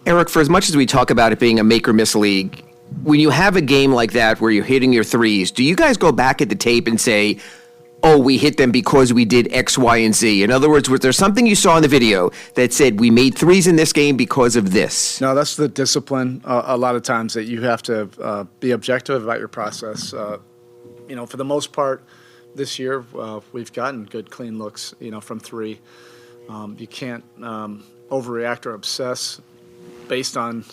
Erik, for as much as we talk about it being a make-or-miss league, when you have a game like that where you're hitting your threes, do you guys go back at the tape and say, oh, we hit them because we did X, Y, and Z? In other words, was there something you saw in the video that said we made threes in this game because of this? No, that's the discipline a lot of times, that you have to be objective about your process. For the most part this year, we've gotten good, clean looks, from three. You can't overreact or obsess based on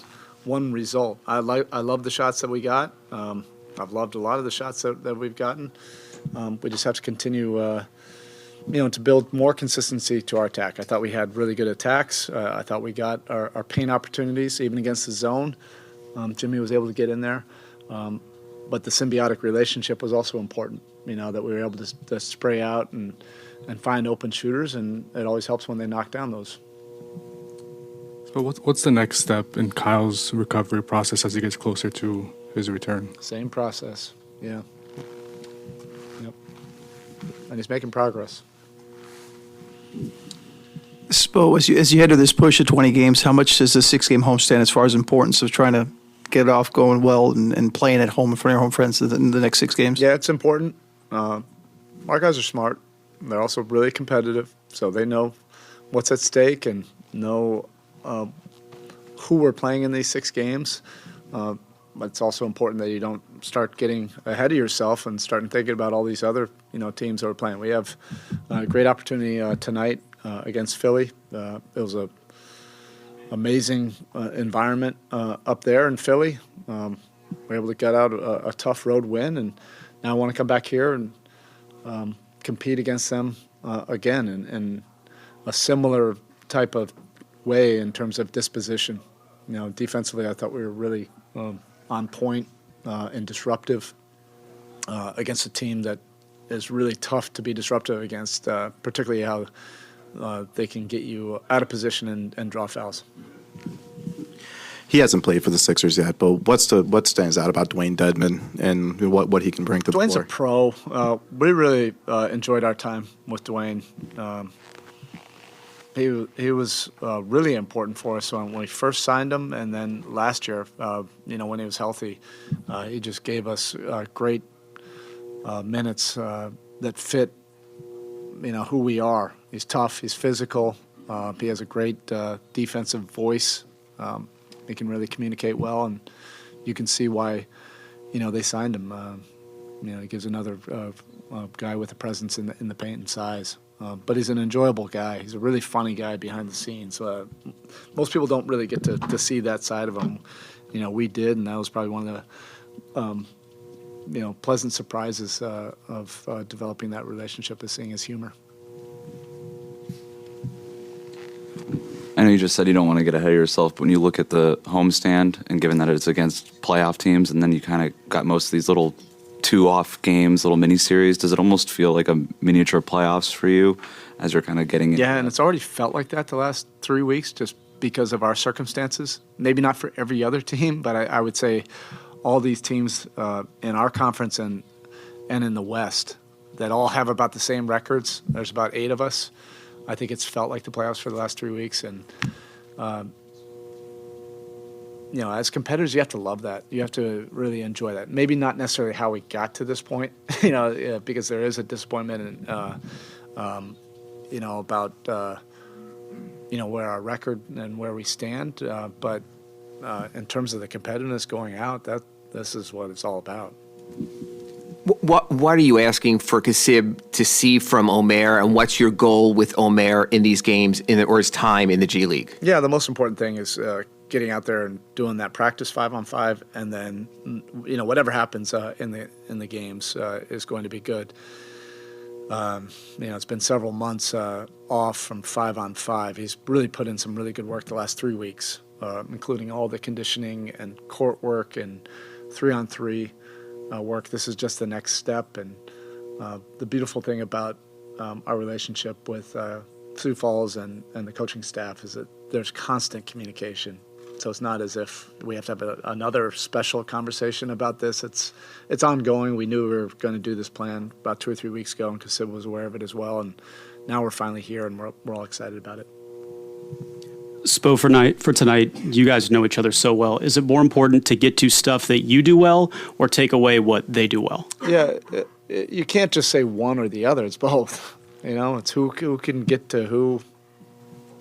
one result. I love the shots that we got. I've loved a lot of the shots that we've gotten. We just have to continue, to build more consistency to our attack. I thought we had really good attacks. I thought we got our paint opportunities, even against the zone. Jimmy was able to get in there. But the symbiotic relationship was also important, that we were able to spray out and find open shooters, and it always helps when they knock down those. So what's the next step in Kyle's recovery process as he gets closer to his return? Same process, yeah. Yep. And he's making progress. Spo, as you head to this push of 20 games, how much is the 6-game homestand as far as importance of trying to get it off going well and playing at home in front of your home friends in the next 6 games? Yeah, it's important. Our guys are smart. They're also really competitive, so they know what's at stake and know who we're playing in these 6 games. But it's also important that you don't start getting ahead of yourself and starting thinking about all these other teams that we're playing. We have a great opportunity tonight against Philly. It was a amazing environment up there in Philly. We're able to get out a tough road win, and now I want to come back here and compete against them again in a similar type of way in terms of disposition. Defensively, I thought we were really on point and disruptive against a team that is really tough to be disruptive against, particularly how they can get you out of position and draw fouls. He hasn't played for the Sixers yet, but what stands out about Dewayne Dedmon and what he can bring to the floor? Dwayne's a pro. We really enjoyed our time with Dewayne. He was really important for us when we first signed him, and then last year, when he was healthy, he just gave us great minutes that fit, who we are. He's tough. He's physical. He has a great defensive voice. He can really communicate well, and you can see why, they signed him. He gives another guy with a presence in the paint and size. But he's an enjoyable guy. He's a really funny guy behind the scenes. Most people don't really get to see that side of him. We did, and that was probably one of the pleasant surprises of developing that relationship, is seeing his humor. I know you just said you don't want to get ahead of yourself, but when you look at the homestand, and given that it's against playoff teams, and then you kind of got most of these little 2-off games, little mini-series, does it almost feel like a miniature playoffs for you as you're kind of getting into Yeah, and it's already felt like that the last 3 weeks just because of our circumstances. Maybe not for every other team, but I would say all these teams in our conference and in the West that all have about the same records. There's about 8 of us. I think it's felt like the playoffs for the last 3 weeks, and as competitors, you have to love that. You have to really enjoy that. Maybe not necessarily how we got to this point, because there is a disappointment, about where our record and where we stand. But in terms of the competitiveness going out, this is what it's all about. What are you asking for Kasib to see from Omer, and what's your goal with Omer in these games or his time in the G League? Yeah, the most important thing is getting out there and doing that practice 5-on-5, and then whatever happens in the games is going to be good. It's been several months off from 5-on-5. He's really put in some really good work the last 3 weeks, including all the conditioning and court work and 3-on-3 work. This is just the next step, and the beautiful thing about our relationship with Sioux Falls and the coaching staff is that there's constant communication. So it's not as if we have to have another special conversation about this. It's ongoing. We knew we were going to do this plan about 2 or 3 weeks ago, and Kasib was aware of it as well. And now we're finally here, and we're all excited about it. Spo, for tonight, you guys know each other so well. Is it more important to get to stuff that you do well or take away what they do well? Yeah, you can't just say one or the other. It's both. You know, it's who can get to who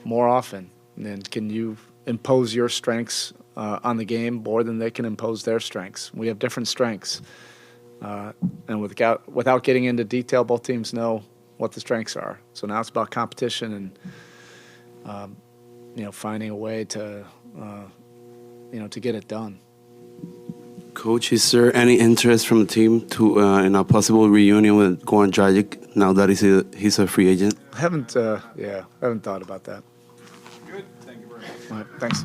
more often. And can you impose your strengths on the game more than they can impose their strengths? We have different strengths. And without getting into detail, both teams know what the strengths are. So now it's about competition and, finding a way to, to get it done. Coach, is there any interest from the team to in a possible reunion with Goran Dragić now that he's a free agent? I haven't thought about that. Good. Thank you very much. All right, thanks.